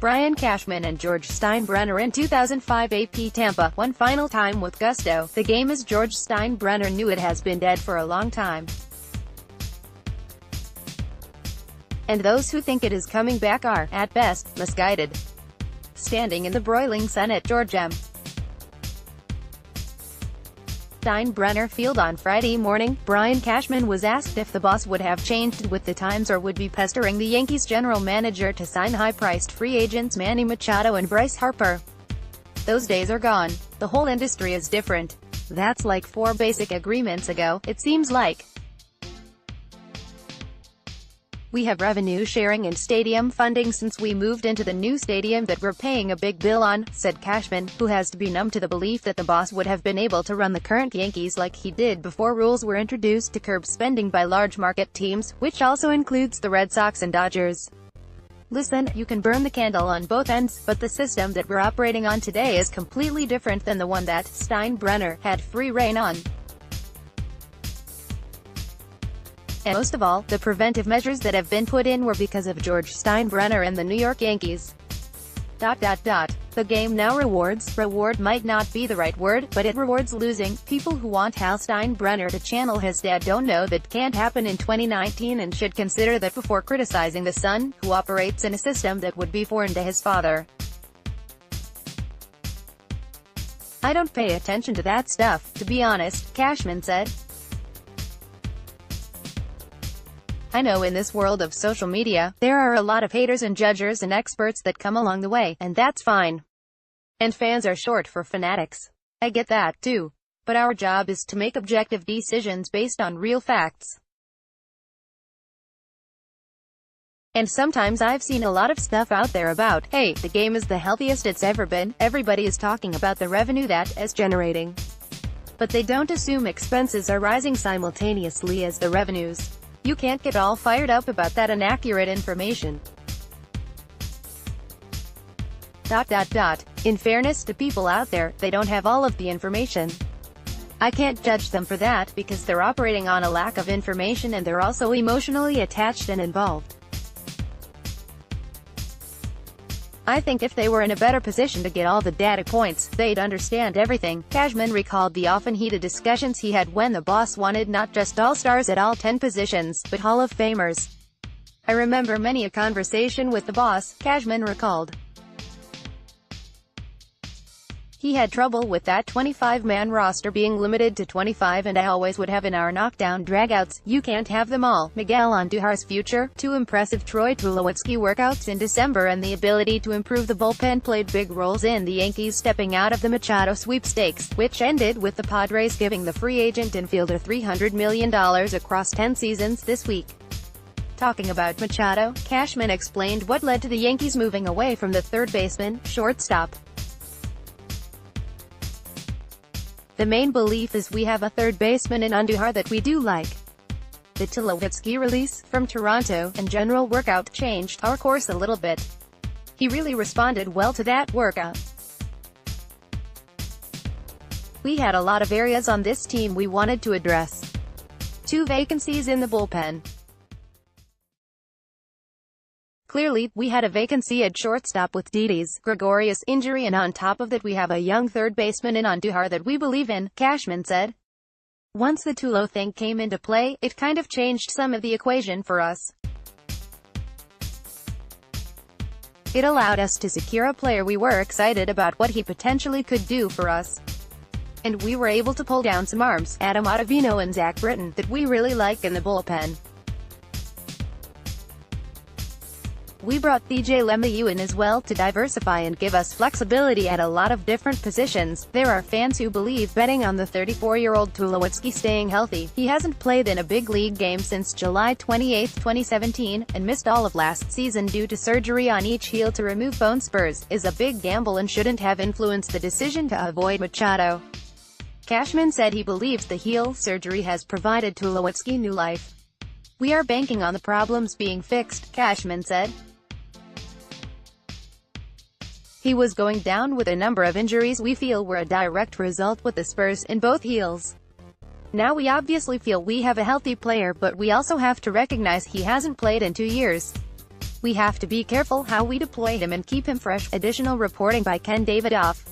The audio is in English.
Brian Cashman and George Steinbrenner in 2005 AP Tampa, one final time with gusto. The game as George Steinbrenner knew it has been dead for a long time. And those who think it is coming back are, at best, misguided. Standing in the broiling sun at George M. Steinbrenner Field on Friday morning, Brian Cashman was asked if the boss would have changed with the times or would be pestering the Yankees general manager to sign high-priced free agents Manny Machado and Bryce Harper. Those days are gone. The whole industry is different. That's like 4 basic agreements ago, it seems like. We have revenue sharing and stadium funding since we moved into the new stadium that we're paying a big bill on, said Cashman, who has to be numb to the belief that the boss would have been able to run the current Yankees like he did before rules were introduced to curb spending by large market teams, which also includes the Red Sox and Dodgers. Listen, you can burn the candle on both ends, but the system that we're operating on today is completely different than the one that Steinbrenner had free rein on. And most of all, the preventive measures that have been put in were because of George Steinbrenner and the New York Yankees. The game now rewards. Reward might not be the right word, but it rewards losing. People who want Hal Steinbrenner to channel his dad don't know that can't happen in 2019 and should consider that before criticizing the son, who operates in a system that would be foreign to his father. I don't pay attention to that stuff, to be honest, Cashman said. I know in this world of social media, there are a lot of haters and judgers and experts that come along the way, and that's fine. And fans are short for fanatics. I get that, too. But our job is to make objective decisions based on real facts. And sometimes I've seen a lot of stuff out there about, hey, the game is the healthiest it's ever been, everybody is talking about the revenue that is generating. But they don't assume expenses are rising simultaneously as the revenues. You can't get all fired up about that inaccurate information. In fairness to people out there, they don't have all of the information. I can't judge them for that, because they're operating on a lack of information and they're also emotionally attached and involved. I think if they were in a better position to get all the data points, they'd understand everything. Cashman recalled the often heated discussions he had when the boss wanted not just all-stars at all 10 positions, but Hall of Famers. I remember many a conversation with the boss, Cashman recalled. He had trouble with that 25-man roster being limited to 25, and I always would have in our knockdown dragouts, you can't have them all. Miguel Andujar's future, 2 impressive Troy Tulowitzki workouts in December, and the ability to improve the bullpen played big roles in the Yankees stepping out of the Machado sweepstakes, which ended with the Padres giving the free agent infielder $300 million across 10 seasons this week. Talking about Machado, Cashman explained what led to the Yankees moving away from the third baseman, shortstop. The main belief is we have a third baseman in Andujar that we do like. The Tulowitzki release, from Toronto, and general workout changed our course a little bit. He really responded well to that workout. We had a lot of areas on this team we wanted to address. 2 vacancies in the bullpen. Clearly, we had a vacancy at shortstop with Didi's Gregorius injury, and on top of that we have a young third baseman in Andujar that we believe in, Cashman said. Once the Tulo thing came into play, it kind of changed some of the equation for us. It allowed us to secure a player we were excited about what he potentially could do for us. And we were able to pull down some arms, Adam Ottavino and Zach Britton, that we really like in the bullpen. We brought DJ LeMahieu in as well to diversify and give us flexibility at a lot of different positions. There are fans who believe betting on the 34-year-old Tulowitzki staying healthy. He hasn't played in a big league game since July 28, 2017, and missed all of last season due to surgery on each heel to remove bone spurs, is a big gamble and shouldn't have influenced the decision to avoid Machado. Cashman said he believes the heel surgery has provided Tulowitzki new life. We are banking on the problems being fixed, Cashman said. He was going down with a number of injuries we feel were a direct result with the spurs in both heels. Now we obviously feel we have a healthy player, but we also have to recognize he hasn't played in 2 years. We have to be careful how we deploy him and keep him fresh. Additional reporting by Ken Davidoff.